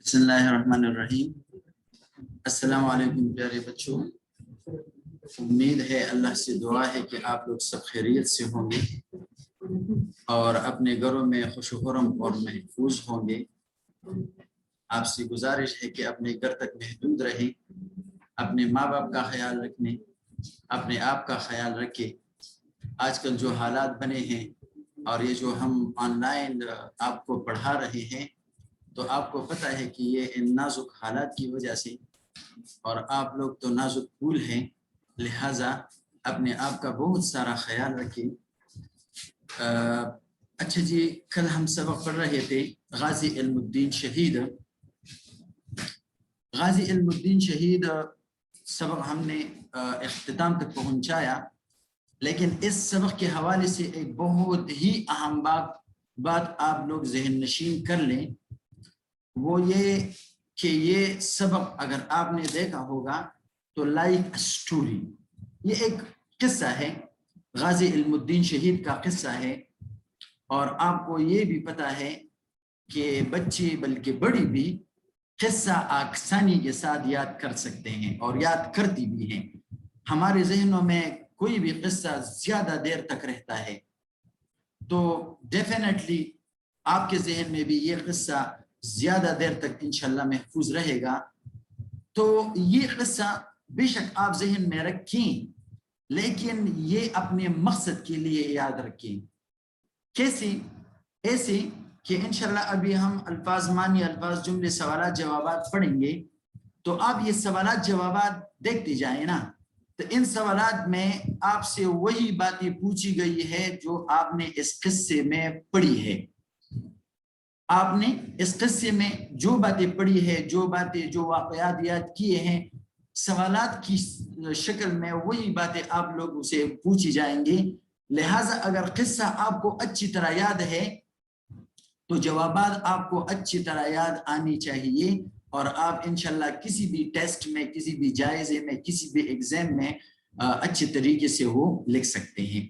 بسم اللہ الرحمن الرحیم۔ السلام علیکم پیارے بچوں، امید ہے اللہ سے دعا ہے کہ آپ لوگ سب خیریت سے ہوں گے اور اپنے گھروں میں خوش و خرم اور محفوظ ہوں گے۔ آپ سے گزارش ہے کہ اپنے گھر تک محدود رہیں، اپنے ماں باپ کا خیال رکھنے، اپنے آپ کا خیال رکھیں۔ آج کل جو حالات بنے ہیں اور یہ جو ہم آن لائن آپ کو پڑھا رہے ہیں، تو آپ کو پتہ ہے کہ یہ ان نازک حالات کی وجہ سے، اور آپ لوگ تو نازک پھول ہیں، لہٰذا اپنے آپ کا بہت سارا خیال رکھیں۔ اچھا جی، کل ہم سبق پڑھ رہے تھے غازی علم الدین شہید۔ غازی علم الدین شہید سبق ہم نے اختتام تک پہنچایا، لیکن اس سبق کے حوالے سے ایک بہت ہی اہم بات آپ لوگ ذہن نشین کر لیں، وہ یہ کہ یہ سبق اگر آپ نے دیکھا ہوگا تو لائک اسٹوری، یہ ایک قصہ ہے، غازی علم الدین شہید کا قصہ ہے۔ اور آپ کو یہ بھی پتہ ہے کہ بچے بلکہ بڑی بھی قصہ آسانی کے ساتھ یاد کر سکتے ہیں اور یاد کرتی بھی ہیں۔ ہمارے ذہنوں میں کوئی بھی قصہ زیادہ دیر تک رہتا ہے تو ڈیفینیٹلی آپ کے ذہن میں بھی یہ قصہ زیادہ دیر تک انشاءاللہ محفوظ رہے گا۔ تو یہ قصہ بے شک آپ ذہن میں رکھیں، لیکن یہ اپنے مقصد کے لیے یاد رکھیں۔ کیسے؟ ایسے کہ انشاءاللہ ابھی ہم الفاظ معنی، الفاظ جملے، سوالات جوابات پڑھیں گے، تو آپ یہ سوالات جوابات دیکھتے جائیں نا، تو ان سوالات میں آپ سے وہی باتیں پوچھی گئی ہے جو آپ نے اس قصے میں پڑھی ہے۔ آپ نے اس قصے میں جو باتیں پڑھی ہے، جو واقعات یاد کیے ہیں، سوالات کی شکل میں وہی باتیں آپ لوگوں سے پوچھی جائیں گی۔ لہٰذا اگر قصہ آپ کو اچھی طرح یاد ہے تو جوابات آپ کو اچھی طرح یاد آنی چاہیے، اور آپ انشاءاللہ کسی بھی ٹیسٹ میں، کسی بھی جائزے میں، کسی بھی ایگزام میں اچھے طریقے سے وہ لکھ سکتے ہیں۔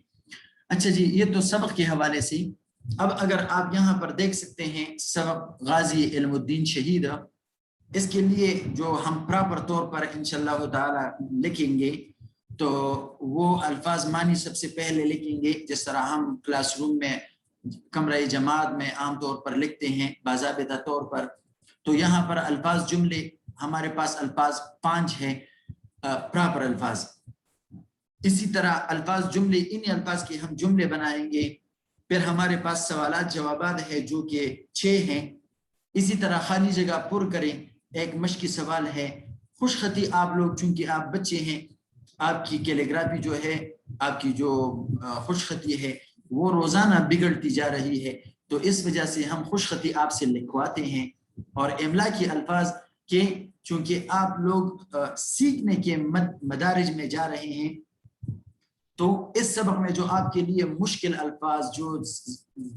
اچھا جی، یہ تو سبق کے حوالے سے۔ اب اگر آپ یہاں پر دیکھ سکتے ہیں سبق غازی علم الدین شہید، اس کے لیے جو ہم پراپر طور پر انشاءاللہ تعالی لکھیں گے تو وہ الفاظ معنی سب سے پہلے لکھیں گے، جس طرح ہم کلاس روم میں کمرہ جماعت میں عام طور پر لکھتے ہیں باضابطہ طور پر۔ تو یہاں پر الفاظ جملے، ہمارے پاس الفاظ 5 ہیں پراپر الفاظ۔ اسی طرح الفاظ جملے، ان الفاظ کے ہم جملے بنائیں گے۔ پھر ہمارے پاس سوالات جوابات ہے جو کہ 6 ہیں۔ اسی طرح خالی جگہ پر کریں، ایک مشقی سوال ہے۔ خوش خطی، آپ لوگ چونکہ آپ بچے ہیں، آپ کی کیلیگرافی جو ہے، آپ کی جو خوش خطی ہے وہ روزانہ بگڑتی جا رہی ہے، تو اس وجہ سے ہم خوش خطی آپ سے لکھواتے ہیں۔ اور املا کے الفاظ کے چونکہ آپ لوگ سیکھنے کے مدارج میں جا رہے ہیں، تو اس سبق میں جو آپ کے لیے مشکل الفاظ، جو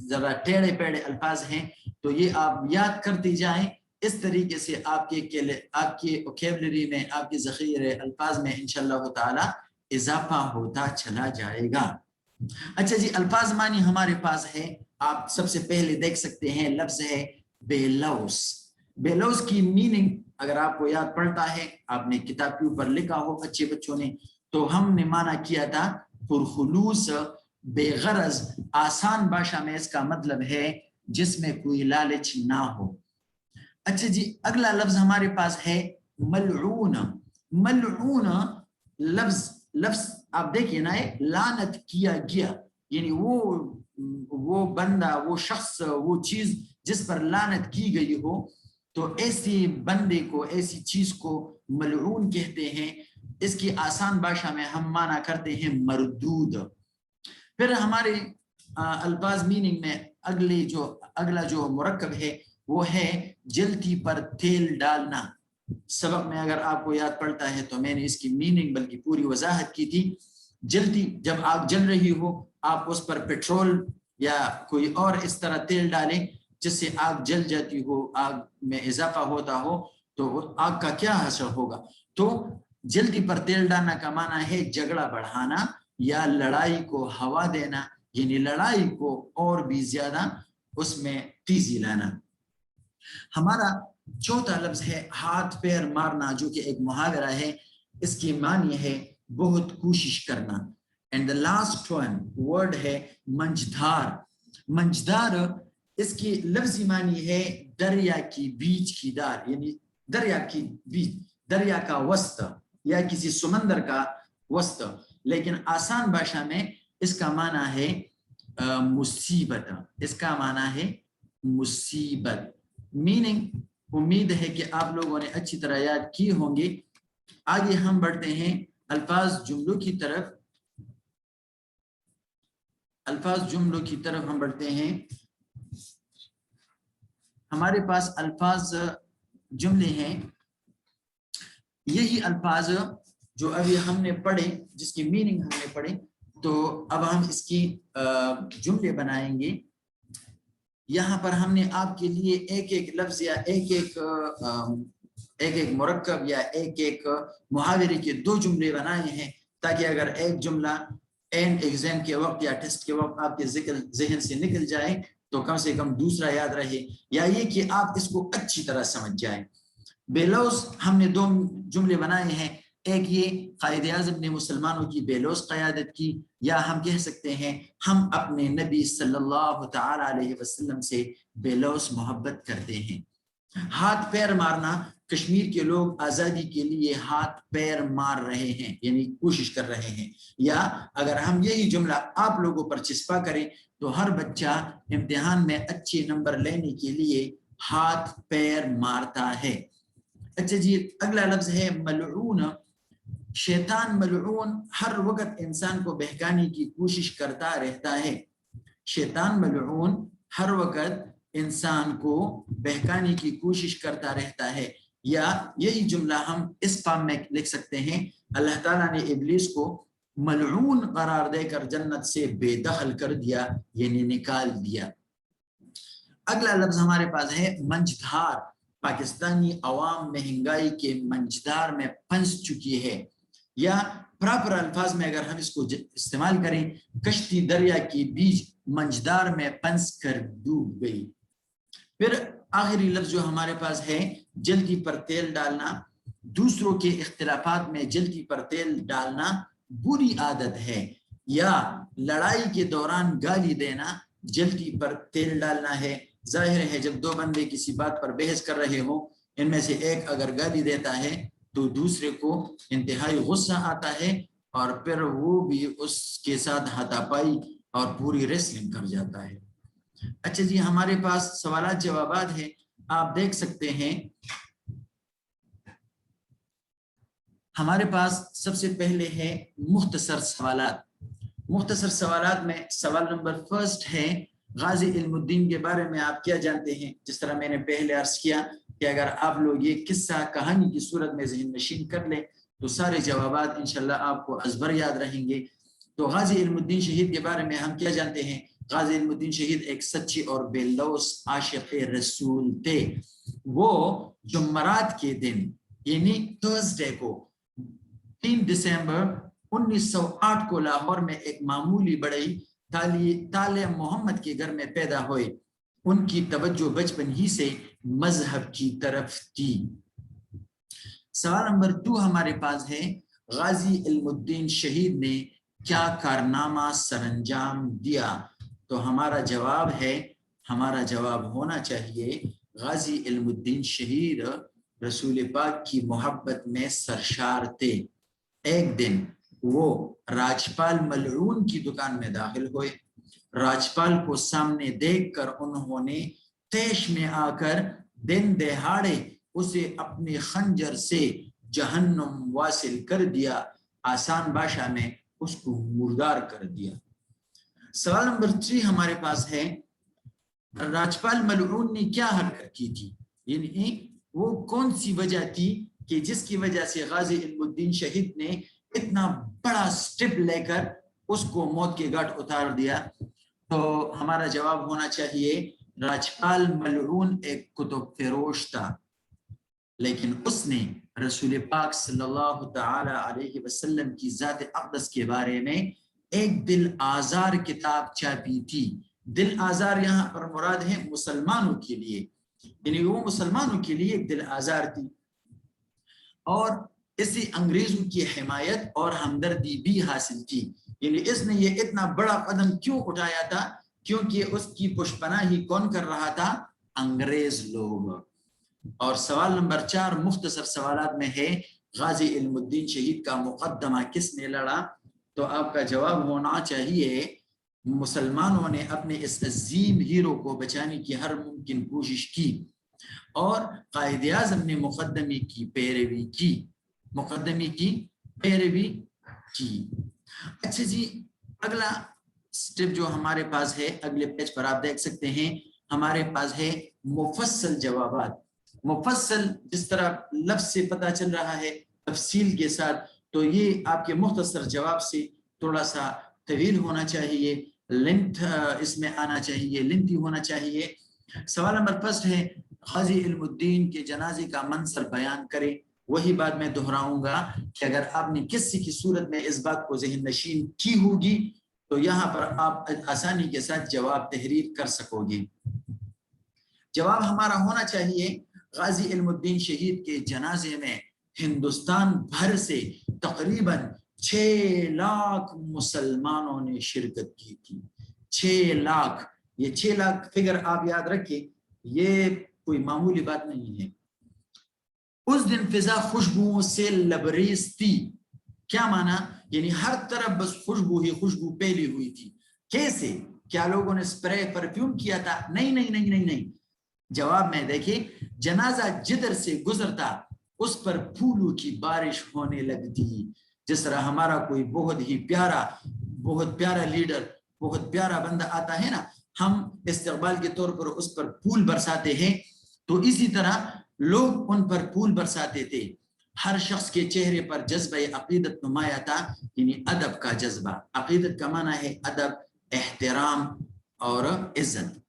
ذرا ٹیڑے پیڑے الفاظ ہیں، تو یہ آپ یاد کرتے جائیں۔ اس طریقے سے آپ کے ووکیبلری میں، آپ کے ذخیرے الفاظ میں انشاءاللہ تعالی اضافہ ہوتا چلا جائے گا۔ اچھا جی، الفاظ معنی ہمارے پاس ہے۔ آپ سب سے پہلے دیکھ سکتے ہیں لفظ ہے بے لوث۔ بے لوث کی میننگ اگر آپ کو یاد پڑتا ہے، آپ نے کتاب کے اوپر لکھا ہو اچھے بچوں نے، تو ہم نے معنی کیا تھا پرخلوص، بے غرض۔ آسان باشا میں اس کا مطلب ہے جس میں کوئی لالچ نہ ہو۔ اچھا جی، اگلا لفظ ہمارے پاس ہے ملعون۔ ملعون لفظ آپ دیکھئے نا، لعنت کیا گیا، یعنی وہ بندہ، وہ شخص، وہ چیز جس پر لعنت کی گئی ہو، تو ایسی بندے کو، ایسی چیز کو ملعون کہتے ہیں۔ اس کی آسان باشا میں ہم معنی کرتے ہیں مردود۔ پھر ہمارے الفاظ میننگ میں اگلا جو مرکب ہے وہ ہے جلتی پر تیل ڈالنا۔ سبق میں اگر آپ کو یاد پڑتا ہے تو میں نے اس کی میننگ بلکہ پوری وضاحت کی تھی۔ جلتی، جب آگ جل رہی ہو، آپ اس پر پیٹرول یا کوئی اور اس طرح تیل ڈالیں جس سے آگ جل جاتی ہو، آگ میں اضافہ ہوتا ہو، تو آگ کا کیا اثر ہوگا؟ تو جلدی پر تیل ڈالنا کا معنی ہے جھگڑا بڑھانا یا لڑائی کو ہوا دینا، یعنی لڑائی کو اور بھی زیادہ اس میں تیزی لانا۔ ہمارا چوتھا لفظ ہے ہاتھ پیر مارنا، جو کہ ایک محاورہ ہے، اس کی معنی ہے بہت کوشش کرنا. And the last one word ہے منجدھار. منجدھار اس کی لفظی معنی ہے دریا کی بیچ کی دار، یعنی دریا کی بیچ، دریا کا وسط یا کسی سمندر کا وسط. لیکن آسان بھاشا میں اس کا معنی ہے مصیبت. اس کا معنی ہے مصیبت. میننگ امید ہے کہ آپ لوگوں نے اچھی طرح یاد کی ہوں گے. آگے ہم بڑھتے ہیں الفاظ جملوں کی طرف. الفاظ جملوں کی طرف ہم بڑھتے ہیں. ہمارے پاس الفاظ جملے ہیں. یہی الفاظ جو ابھی ہم نے پڑھے، جس کی میننگ ہم نے پڑھے، تو اب ہم اس کی جملے بنائیں گے. یہاں پر ہم نے آپ کے لیے ایک ایک لفظ یا ایک ایک مرکب یا ایک ایک محاورے کے 2 جملے بنائے ہیں، تاکہ اگر ایک جملہ این ایگزام کے وقت یا ٹیسٹ کے وقت آپ کے ذہن سے نکل جائے تو کم سے کم دوسرا یاد رہے، یا یہ کہ آپ اس کو اچھی طرح سمجھ جائیں. بے لوث ہم نے 2 جملے بنائے ہیں. ایک یہ قائد اعظم نے مسلمانوں کی بے لوث قیادت کی، یا ہم کہہ سکتے ہیں ہم اپنے نبی صلی اللہ تعالی علیہ وسلم سے بے لوث محبت کرتے ہیں. ہاتھ پیر مارنا، کشمیر کے لوگ آزادی کے لیے ہاتھ پیر مار رہے ہیں، یعنی کوشش کر رہے ہیں. یا اگر ہم یہی جملہ آپ لوگوں پر چسپا کریں تو ہر بچہ امتحان میں اچھے نمبر لینے کے لیے ہاتھ پیر مارتا ہے. اچھا جی، اگلا لفظ ہے ملعون. شیطان ملعون ہر وقت انسان کو بہکانے کی کوشش کرتا رہتا ہے. شیطان ملعون ہر وقت انسان کو بہکانے کی کوشش کرتا رہتا ہے. یا یہی جملہ ہم اس فارم میں لکھ سکتے ہیں، اللہ تعالیٰ نے ابلیس کو ملعون قرار دے کر جنت سے بے دخل کر دیا، یعنی نکال دیا. اگلا لفظ ہمارے پاس ہے منجدھار. پاکستانی عوام مہنگائی کے منجدار میں پھنس چکی ہے. یا پراپر الفاظ میں اگر ہم اس کو استعمال کریں، کشتی دریا کی بیچ منجدار میں پھنس کر ڈوب گئی. پھر آخری لفظ جو ہمارے پاس ہے جلدی پر تیل ڈالنا. دوسروں کے اختلافات میں جلدی پر تیل ڈالنا بری عادت ہے. یا لڑائی کے دوران گالی دینا جلدی پر تیل ڈالنا ہے. ظاہر ہے جب 2 بندے کسی بات پر بحث کر رہے ہوں، ان میں سے ایک اگر گالی دیتا ہے تو دوسرے کو انتہائی غصہ آتا ہے، اور پھر وہ بھی اس کے ساتھ ہاتھا پائی اور پوری ریسلنگ کر جاتا ہے. اچھا جی، ہمارے پاس سوالات جوابات ہیں. آپ دیکھ سکتے ہیں ہمارے پاس سب سے پہلے ہے مختصر سوالات. مختصر سوالات میں سوال نمبر 1 ہے غازی علم الدین کے بارے میں آپ کیا جانتے ہیں؟ جس طرح میں نے پہلے عرض کیا کہ اگر آپ لوگ یہ قصہ کہانی کی صورت میں ذہن نشین کر لیں تو سارے جوابات انشاءاللہ آپ کو ازبر یاد رہیں گے. تو غازی علم الدین شہید کے بارے میں ہم کیا جانتے ہیں؟ غازی علم الدین شہید ایک سچے اور بے لوث عاشق رسول تھے. وہ جمعرات کے دن یعنی تھرسڈے کو 3 دسمبر 1908 کو لاہور میں ایک معمولی بڑئی طالع محمد کے گھر میں پیدا ہوئے. ان کی توجہ بچپن ہی سے مذہب کی طرف تھی. سوال نمبر 2 ہمارے پاس ہے غازی علم الدین شہید نے کیا کارنامہ سر انجام دیا؟ تو ہمارا جواب ہونا چاہیے غازی علم الدین شہید رسول پاک کی محبت میں سرشار تھے. ایک دن وہ راجپال ملعون کی دکان میں داخل ہوئے. راجپال کو سامنے دیکھ کر انہوں نے تیش میں آ کر دن دہاڑے اسے اپنے خنجر سے جہنم واصل کر دیا. آسان بھاشا میں اس کو مردار کر دیا. سوال نمبر 3 ہمارے پاس ہے راجپال ملعون نے کیا حرکت کی تھی، یعنی وہ کون سی وجہ تھی کہ جس کی وجہ سے غازی علم الدین شہید نے اتنا بڑا سٹیپ لے کر اس کو موت کے گھاٹ اتار دیا؟ تو ہمارا جواب ہونا چاہیے راجپال ملعون ایک کتب فروش تھا، لیکن اس نے رسول پاک صلی اللہ تعالی علیہ وسلم کی ذات اقدس کے بارے میں ایک دل آزار کتاب چھاپی تھی. دل آزار یہاں پر مراد ہے مسلمانوں کے لیے. یعنی وہ مسلمانوں کے لیے ایک دل آزار تھی، اور اسی انگریزوں کی حمایت اور ہمدردی بھی حاصل کی. یعنی اس نے یہ اتنا بڑا قدم کیوں اٹھایا تھا؟ کیونکہ اس کی پشپناہی کون کر رہا تھا؟ انگریز لوگ. اور سوال نمبر 4 مختصر سوالات میں ہے، غازی علم الدین شہید کا مقدمہ کس نے لڑا؟ تو آپ کا جواب ہونا چاہیے مسلمانوں نے اپنے اس عظیم ہیرو کو بچانے کی ہر ممکن کوشش کی اور قائد اعظم نے مقدمے کی پیروی کی. اچھا جی، اگلا سٹیپ جو ہمارے پاس ہے، اگلے پیج پر آپ دیکھ سکتے ہیں، ہمارے پاس ہے مفصل جوابات. مفصل جس طرح لفظ سے پتہ چل رہا ہے تفصیل کے ساتھ، تو یہ آپ کے مختصر جواب سے تھوڑا سا طویل ہونا چاہیے، لینتھ اس میں آنا چاہیے، لینتھی ہونا چاہیے. سوال نمبر 1 ہے، غازی علم الدین کے جنازے کا منظر بیان کریں. وہی بات میں دہراؤں گا کہ اگر آپ نے کسی کی صورت میں اس بات کو ذہن نشین کی ہوگی تو یہاں پر آپ آسانی کے ساتھ جواب تحریر کر سکو گے. جواب ہمارا ہونا چاہیے، غازی علم الدین شہید کے جنازے میں ہندوستان بھر سے تقریباً 6 لاکھ مسلمانوں نے شرکت کی تھی. 6 لاکھ، یہ 6 لاکھ فگر آپ یاد رکھیں، یہ کوئی معمولی بات نہیں ہے. اس دن فضا خوشبوؤں سے لبریز تھی. کیا مانا؟ یعنی ہر طرف بس خوشبو ہی خوشبو پھیلی ہوئی تھی. کیسے؟ کیا لوگوں نے سپرے پرفیوم کیا تھا؟ نہیں نہیں نہیں نہیں نہیں. جواب میں دیکھیں، جنازہ جدھر سے گزرتا اس پر پھولوں کی بارش ہونے لگتی. جس طرح ہمارا کوئی بہت ہی بہت پیارا لیڈر، بہت پیارا بندہ آتا ہے نا، ہم استقبال کے طور پر اس پر پھول برساتے ہیں، تو اسی طرح لوگ ان پر پھول برساتے تھے. ہر شخص کے چہرے پر جذبہ عقیدت نمایاں تھا، یعنی ادب کا جذبہ. عقیدت کا معنی ہے ادب، احترام اور عزت.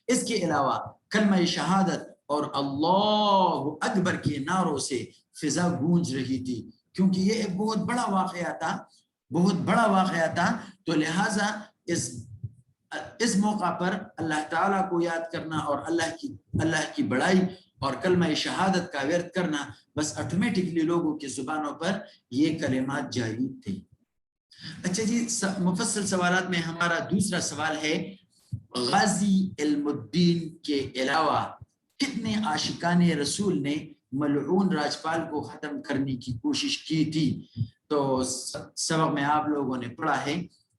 اس کے علاوہ کلمہ شہادت اور اللہ اکبر کے نعروں سے فضا گونج رہی تھی، کیونکہ یہ ایک بہت بڑا واقعہ تھا. تو لہٰذا اس موقع پر اللہ تعالیٰ کو یاد کرنا اور اللہ کی بڑائی اور کلمہ شہادت کا ورد کرنا، بس آٹومیٹکلی لوگوں کی زبانوں پر یہ کلمات جاری تھے. اچھا جی، مفصل سوالات میں ہمارا دوسرا سوال ہے، غازی علم الدین کے علاوہ کتنے عاشقان رسول نے ملعون راجپال کو ختم کرنے کی کوشش کی تھی؟ تو سبق میں آپ لوگوں نے پڑھا ہے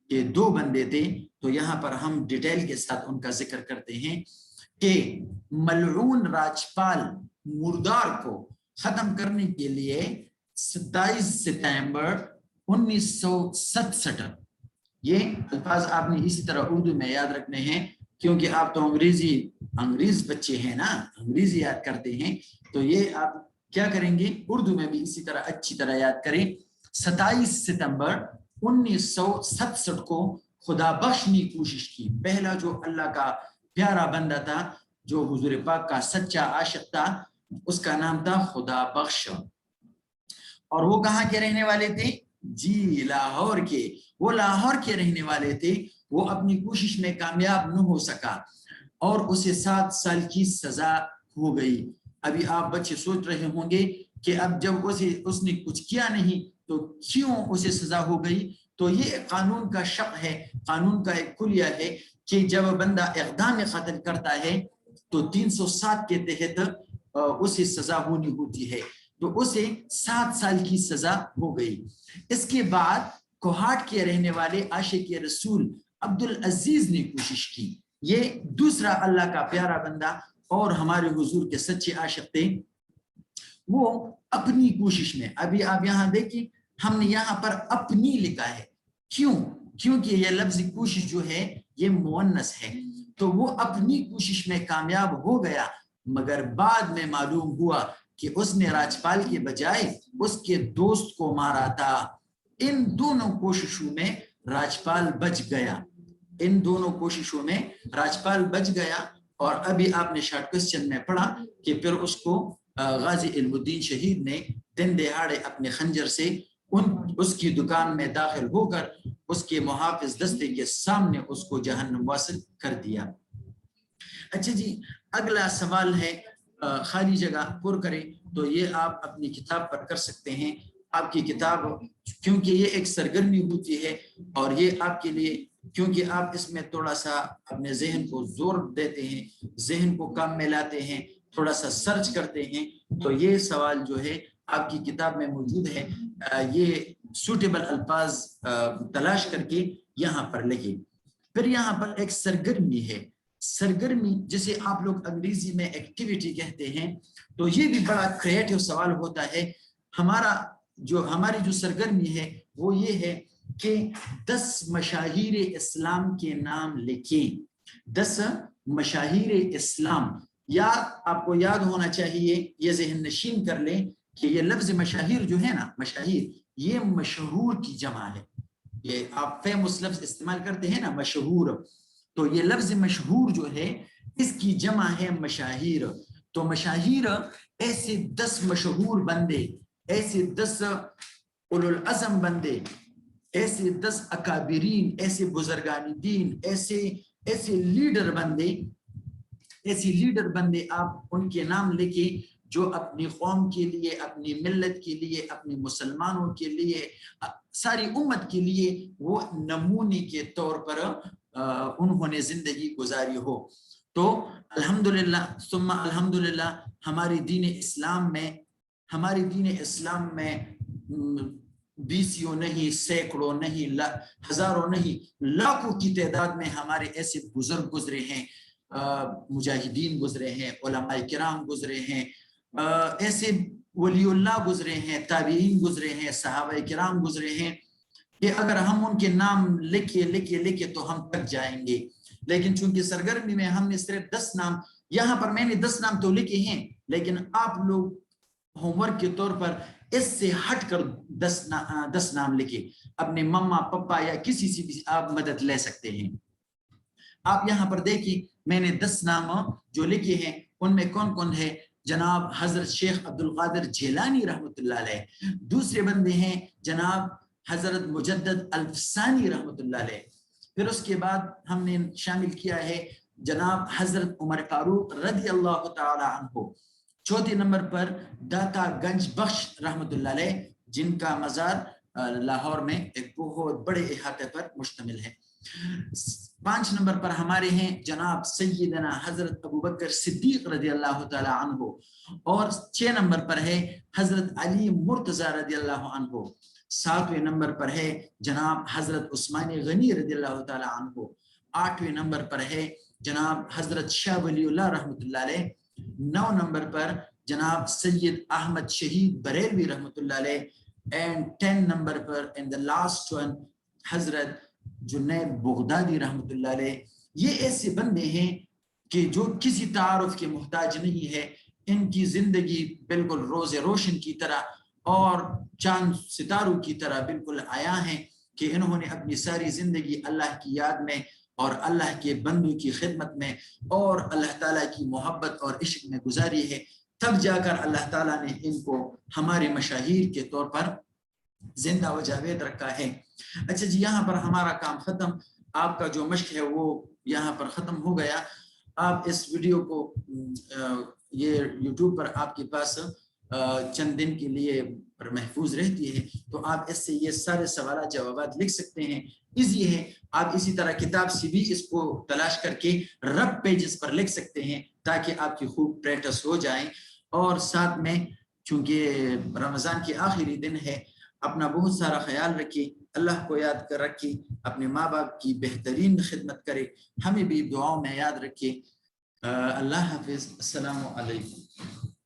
کہ 2 بندے تھے. تو یہاں پر ہم ڈیٹیل کے ساتھ ان کا ذکر کرتے ہیں کہ ملعون راجپال مردار کو ختم کرنے کے لیے 27 ستمبر 1967، یہ الفاظ آپ نے اسی طرح اردو میں یاد رکھنے ہیں، کیونکہ آپ تو انگریز بچے ہیں نا، انگریزی یاد کرتے ہیں، تو یہ آپ کیا کریں گے، اردو میں بھی اسی طرح اچھی طرح یاد کریں. 27 ستمبر 1967 کو خدا بخش نے کوشش کی. پہلا جو اللہ کا پیارا بندہ تھا، جو حضور پاک کا سچا عاشق تھا، اس کا نام تھا خدا بخش. اور وہ کہاں کے رہنے والے تھے؟ جی لاہور کے. وہ لاہور کے رہنے والے تھے. وہ اپنی کوشش میں کامیاب نہ ہو سکا اور اسے 7 سال کی سزا ہو گئی. ابھی آپ بچے سوچ رہے ہوں گے کہ اب جب اس نے کچھ کیا نہیں تو کیوں اسے سزا ہو گئی؟ تو یہ قانون کا شق ہے، قانون کا ایک کلیہ ہے کہ جب بندہ اقدام قتل کرتا ہے تو 307 کے تحت اسے سزا ہونی ہوتی ہے. تو اسے 7 سال کی سزا ہو گئی. اس کے بعد کوہاٹ کے رہنے والے عاشق رسول عبدالعزیز نے کوشش کی. یہ دوسرا اللہ کا پیارا بندہ اور ہمارے حضور کے سچے عاشق تھے. وہ اپنی کوشش میں، ابھی آپ یہاں دیکھیں ہم نے یہاں پر اپنی لکھا ہے. کیوں؟ کیونکہ یہ لفظ کوشش جو ہے یہ مؤنث ہے. تو وہ اپنی کوشش میں کامیاب ہو گیا، مگر بعد میں معلوم ہوا کہ اس نے راجپال کے بجائے اس کے دوست کو مارا تھا. ان دونوں کوششوں میں راجپال بچ گیا. اور ابھی آپ نے شارٹ کوسچن میں پڑھا کہ پھر اس کو غازی علم الدین شہید نے دن دہاڑے اپنے خنجر سے اس کی دکان میں داخل ہو کر اس کے محافظ دستے کے سامنے اس کو جہنم واصل کر دیا. اچھا جی، اگلا سوال ہے خالی جگہ پر کریں، تو یہ آپ اپنی کتاب پر کر سکتے ہیں. آپ کی کتاب کیونکہ یہ ایک سرگرمی ہوتی ہے اور یہ آپ کے لیے، کیونکہ آپ اس میں تھوڑا سا اپنے ذہن کو زور دیتے ہیں، ذہن کو کام میں لاتے ہیں، تھوڑا سا سرچ کرتے ہیں، تو یہ سوال جو ہے آپ کی کتاب میں موجود ہے. یہ سوٹیبل الفاظ تلاش کر کے یہاں پر لکھیں. پھر یہاں پر ایک سرگرمی ہے، سرگرمی جسے آپ لوگ انگریزی میں ایکٹیویٹی کہتے ہیں. تو یہ بھی بڑا کریٹیو سوال ہوتا ہے. ہماری جو سرگرمی ہے وہ یہ ہے کہ 10 مشاہیر اسلام کے نام لکھیں. 10 مشاہیر اسلام، یا آپ کو یاد ہونا چاہیے، یہ ذہن نشین کر لیں کہ یہ لفظ مشاہیر جو ہے نا، مشاہیر یہ مشہور کی جمع ہے. یہ آپ فیمس لفظ استعمال کرتے ہیں نا، مشہور، تو یہ لفظ مشہور جو ہے اس کی جمع ہے مشاہیر. تو مشاہیر ایسے 10 مشہور بندے، ایسے 10 اولو العزم بندے، ایسے 10 اکابرین، ایسے بزرگان دین، ایسے لیڈر بندے آپ ان کے نام لکھیں جو اپنی قوم کے لیے، اپنی ملت کے لیے، اپنے مسلمانوں کے لیے، ساری امت کے لیے وہ نمونے کے طور پر انہوں نے زندگی گزاری ہو. تو الحمدللہ ثم الحمدللہ ہماری دین اسلام میں بیسیوں نہیں، سینکڑوں نہیں، ہزاروں نہیں، لاکھوں کی تعداد میں ہمارے ایسے بزرگ گزرے ہیں، مجاہدین گزرے ہیں، علماء کرام گزرے ہیں، ایسے ولی اللہ گزرے ہیں، تابعین گزرے ہیں، صحابہ کرام گزرے ہیں کہ اگر ہم ان کے نام لکھے تو ہم تک جائیں گے. لیکن چونکہ سرگرمی میں ہم نے صرف 10 نام، یہاں پر میں نے 10 نام تو لکھے ہیں، لیکن آپ لوگ ہوم ورک کے طور پر اس سے ہٹ کر 10 نام لکھے. اپنے مما پپا یا کسی سے بھی آپ مدد لے سکتے ہیں. آپ یہاں پر دیکھیں میں نے 10 نام جو لکھے ہیں ان میں کون کون ہے. جناب حضرت شیخ عبد القادر جیلانی رحمۃ اللہ علیہ. دوسرے بندے ہیں جناب حضرت مجدد الفسانی رحمۃ اللہ علیہ. پھر اس کے بعد ہم نے شامل کیا ہے جناب حضرت عمر فاروق رضی اللہ تعالی عنہ. چوتھے نمبر پر داتا گنج بخش رحمۃ اللہ علیہ، جن کا مزار لاہور میں ایک بہت بڑے احاطے پر مشتمل ہے. 5 نمبر پر ہمارے ہیں جناب سیدنا حضرت ابوبکر صدیق رضی اللہ تعالی عنہ، اور 6 نمبر پر ہے حضرت علی مرتضی رضی اللہ عنہ. 7ویں نمبر پر ہے جناب حضرت عثمان غنی رضی اللہ تعالی عنہ. 8ویں نمبر پر ہے جناب حضرت شاہ ولی اللہ رحمۃ اللہ علیہ. 9 نمبر پر جناب سید احمد شہید بریلوی رحمۃ اللہ علیہ. And 10 number per in the last one حضرت جنید بغدادی رحمۃ اللہ علیہ. یہ ایسے بندے ہیں کہ جو کسی تعارف کے محتاج نہیں ہے. ان کی زندگی بالکل روز روشن کی طرح اور چاند ستاروں کی طرح بالکل آیا ہیں کہ انہوں نے اپنی ساری زندگی اللہ کی یاد میں اور اللہ کے بندوں کی خدمت میں اور اللہ تعالیٰ کی محبت اور عشق میں گزاری ہے. تب جا کر اللہ تعالیٰ نے ان کو ہمارے مشاہیر کے طور پر زندہ و جاوید رکھا ہے. اچھا جی، یہاں پر ہمارا کام ختم. آپ کا جو مشق ہے وہ یہاں پر ختم ہو گیا. آپ اس ویڈیو کو یہ یوٹیوب پر آپ کے پاس چند دن کے لیے محفوظ رہتی ہے، تو آپ اس سے یہ سارے سوالات جوابات لکھ سکتے ہیں. ایزی ہے. آپ اسی طرح کتاب سے بھی اس کو تلاش کر کے رب پیجز پر لکھ سکتے ہیں تاکہ آپ کی خوب پریکٹس ہو جائیں. اور ساتھ میں چونکہ رمضان کے آخری دن ہے، اپنا بہت سارا خیال رکھیں، اللہ کو یاد کر رکھیں، اپنے ماں باپ کی بہترین خدمت کرے، ہمیں بھی دعاؤں میں یاد رکھیں. اللہ حافظ. السلام علیکم.